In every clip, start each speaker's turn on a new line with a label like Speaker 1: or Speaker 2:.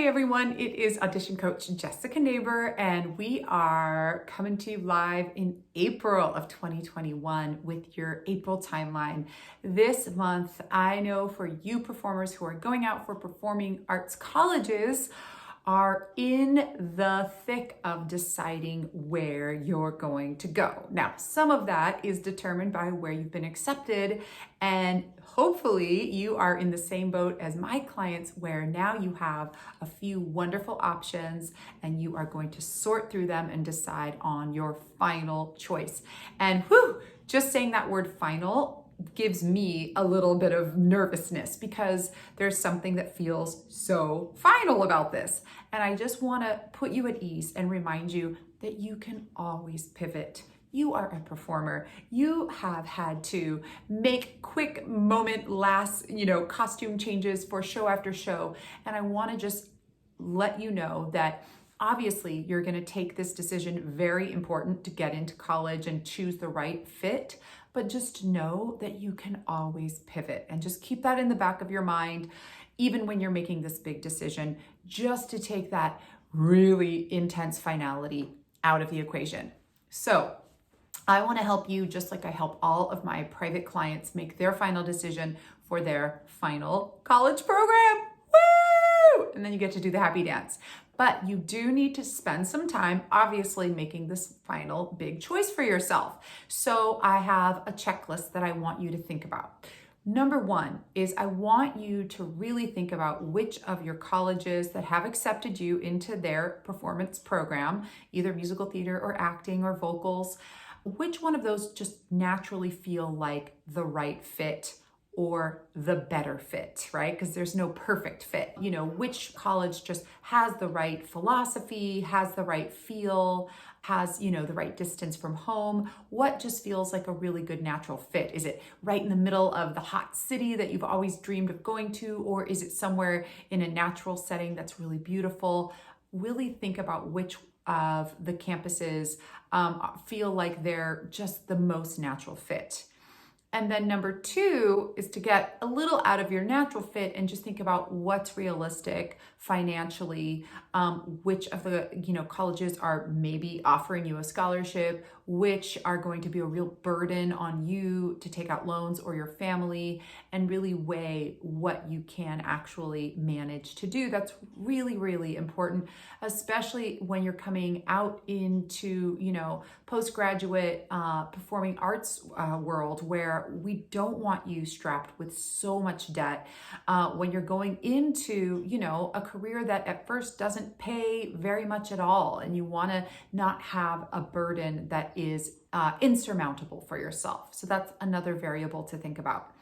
Speaker 1: Hey everyone, it is Audition Coach Jessica Neighbor, and we are coming to you live in April of 2021 with your April timeline. This month, I know for you performers who are going out for performing arts colleges, are in the thick of deciding where you're going to go. Now, some of that is determined by where you've been accepted, and hopefully you are in the same boat as my clients where now you have a few wonderful options and you are going to sort through them and decide on your final choice. And just saying that word final gives me a little bit of nervousness because there's something that feels so final about this. And I just want to put you at ease and remind you that you can always pivot. You are a performer. You have had to make quick moment last, costume changes for show after show. And I want to just let you know that obviously you're going to take this decision, very important to get into college and choose the right fit. But just know that you can always pivot, and just keep that in the back of your mind, even when you're making this big decision, just to take that really intense finality out of the equation. So I want to help you just like I help all of my private clients make their final decision for their final college program. Woo! And then you get to do the happy dance. But you do need to spend some time, obviously, making this final big choice for yourself. So I have a checklist that I want you to think about. Number one is I want you to really think about which of your colleges that have accepted you into their performance program, either musical theater or acting or vocals, which one of those just naturally feel like the right fit or the better fit, right? Because there's no perfect fit. Which college just has the right philosophy, has the right feel, has, the right distance from home. What just feels like a really good natural fit? Is it right in the middle of the hot city that you've always dreamed of going to? Or is it somewhere in a natural setting that's really beautiful? Really think about which of the campuses feel like they're just the most natural fit. And then number two is to get a little out of your natural fit and just think about what's realistic financially, which of the colleges are maybe offering you a scholarship, which are going to be a real burden on you to take out loans or your family, and really weigh what you can actually manage to do. That's really, really important, especially when you're coming out into, postgraduate performing arts world where we don't want you strapped with so much debt when you're going into, a career that at first doesn't pay very much at all. And you want to not have a burden that is insurmountable for yourself. So that's another variable to think about.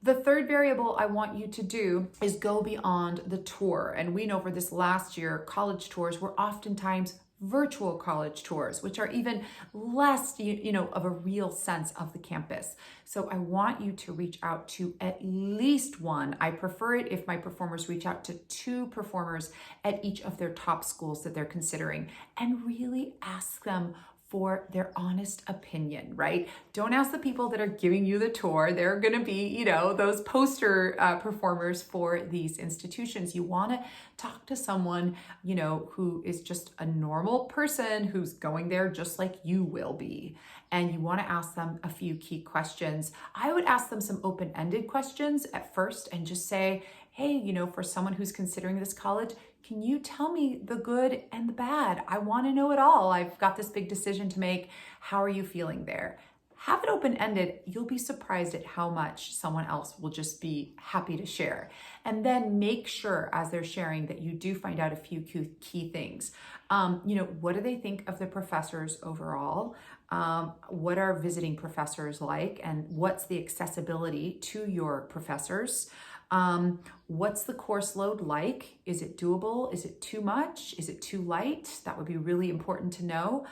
Speaker 1: The third variable I want you to do is go beyond the tour. And we know for this last year, college tours were oftentimes virtual college tours, which are even less, of a real sense of the campus. So I want you to reach out to at least one. I prefer it if my performers reach out to two performers at each of their top schools that they're considering, and really ask them for their honest opinion, right? Don't ask the people that are giving you the tour. They're going to be, those poster performers for these institutions. You want to talk to someone, who is just a normal person who's going there just like you will be. And you want to ask them a few key questions. I would ask them some open-ended questions at first and just say, hey, for someone who's considering this college, can you tell me the good and the bad? I want to know it all. I've got this big decision to make. How are you feeling there? Have it open-ended. You'll be surprised at how much someone else will just be happy to share. And then make sure as they're sharing that you do find out a few key things. What do they think of the professors overall? What are visiting professors like? And what's the accessibility to your professors? What's the course load like? Is it doable? Is it too much? Is it too light? That would be really important to know.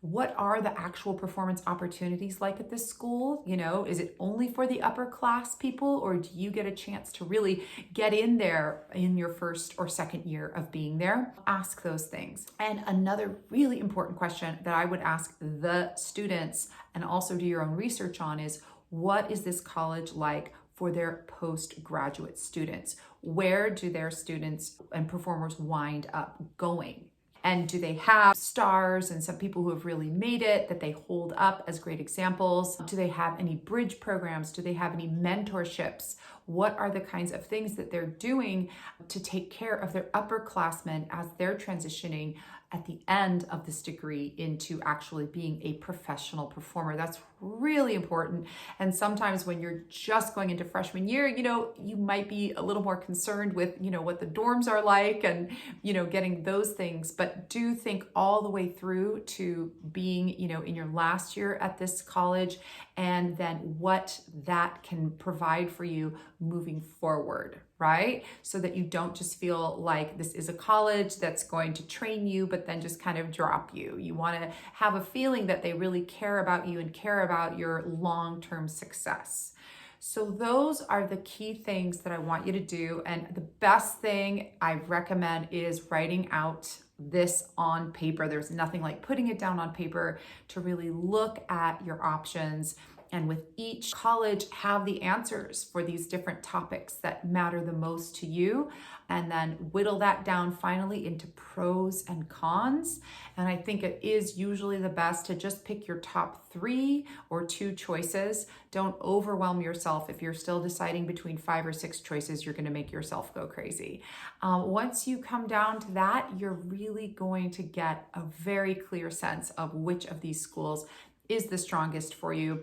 Speaker 1: What are the actual performance opportunities like at this school? Is it only for the upper class people, or do you get a chance to really get in there in your first or second year of being there? Ask those things. And another really important question that I would ask the students and also do your own research on is, what is this college like for their postgraduate students? where do their students and performers wind up going? And do they have stars and some people who have really made it that they hold up as great examples? Do they have any bridge programs? Do they have any mentorships? What are the kinds of things that they're doing to take care of their upperclassmen as they're transitioning at the end of this degree into actually being a professional performer? That's really important. And sometimes when you're just going into freshman year, you might be a little more concerned with, what the dorms are like and, getting those things. But do think all the way through to being, in your last year at this college, and then what that can provide for you moving forward, right? So that you don't just feel like this is a college that's going to train you, but then just kind of drop you. You want to have a feeling that they really care about you and care about your long-term success. So those are the key things that I want you to do. And the best thing I recommend is writing out this on paper. There's nothing like putting it down on paper to really look at your options. And with each college, have the answers for these different topics that matter the most to you, and then whittle that down finally into pros and cons. And I think it is usually the best to just pick your top 3 or 2 choices. Don't overwhelm yourself. If you're still deciding between 5 or 6 choices, you're going to make yourself go crazy. Once you come down to that, you're really going to get a very clear sense of which of these schools is the strongest for you.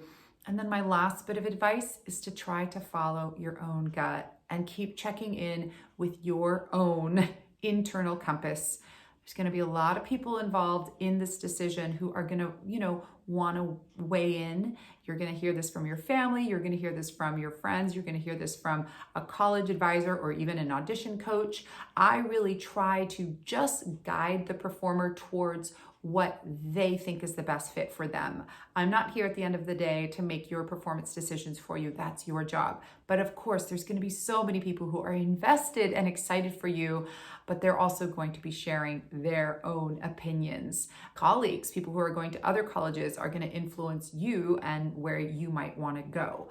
Speaker 1: And then my last bit of advice is to try to follow your own gut and keep checking in with your own internal compass. There's going to be a lot of people involved in this decision who are going to, want to weigh in. You're going to hear this from your family. You're going to hear this from your friends. You're going to hear this from a college advisor or even an audition coach. I really try to just guide the performer towards what they think is the best fit for them. I'm not here at the end of the day to make your performance decisions for you. That's your job. But of course, there's going to be so many people who are invested and excited for you, but they're also going to be sharing their own opinions. Colleagues, people who are going to other colleges, are going to influence you and where you might want to go.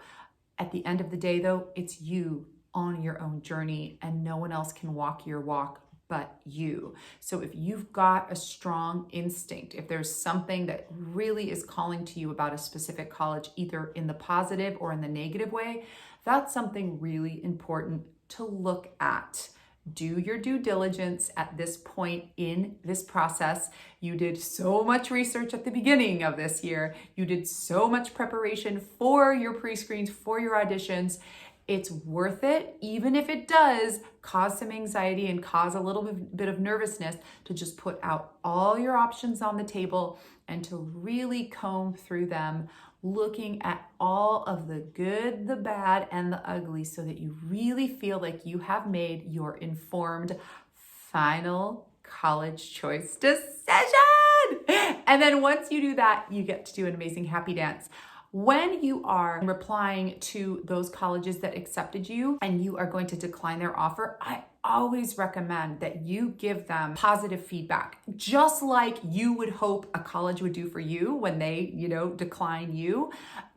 Speaker 1: At the end of the day, though, it's you on your own journey, and no one else can walk your walk but you. So if you've got a strong instinct, if there's something that really is calling to you about a specific college, either in the positive or in the negative way, that's something really important to look at. Do your due diligence at this point in this process. You did so much research at the beginning of this year. You did so much preparation for your pre-screens, for your auditions. It's worth it, even if it does cause some anxiety and cause a little bit of nervousness, to just put out all your options on the table and to really comb through them, looking at all of the good, the bad, and the ugly, so that you really feel like you have made your informed final college choice decision. And then once you do that, you get to do an amazing happy dance. When you are replying to those colleges that accepted you and you are going to decline their offer, I always recommend that you give them positive feedback, just like you would hope a college would do for you when they, decline you.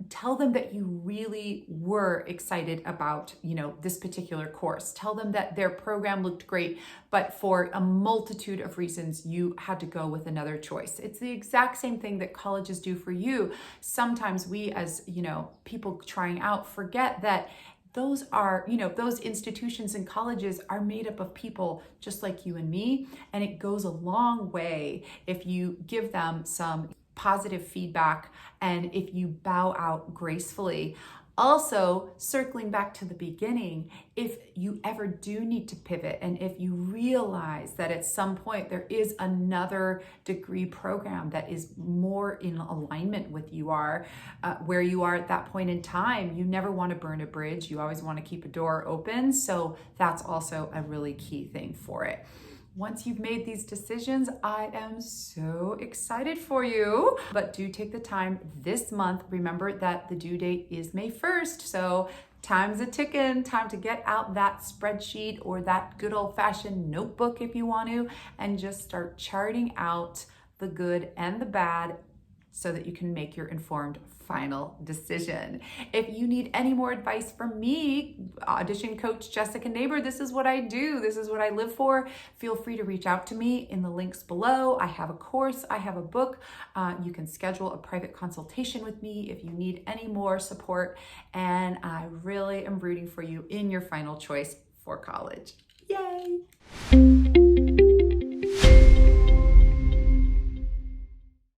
Speaker 1: Tell them that you really were excited about, this particular course. Tell them that their program looked great, but for a multitude of reasons, you had to go with another choice. It's the exact same thing that colleges do for you. Sometimes we, as, people trying out, forget that those are, those institutions and colleges are made up of people just like you and me. And it goes a long way if you give them some positive feedback and if you bow out gracefully. Also, circling back to the beginning, if you ever do need to pivot and if you realize that at some point there is another degree program that is more in alignment with where you are at that point in time, you never want to burn a bridge. You always want to keep a door open. So that's also a really key thing for it. Once you've made these decisions, I am so excited for you. But do take the time this month. Remember that the due date is May 1st. So time's a ticking. Time to get out that spreadsheet or that good old-fashioned notebook if you want to, and just start charting out the good and the bad so that you can make your informed final decision. If you need any more advice from me, Audition Coach Jessica Neighbor, this is what I do. This is what I live for. Feel free to reach out to me in the links below. I have a course, I have a book. You can schedule a private consultation with me if you need any more support. And I really am rooting for you in your final choice for college.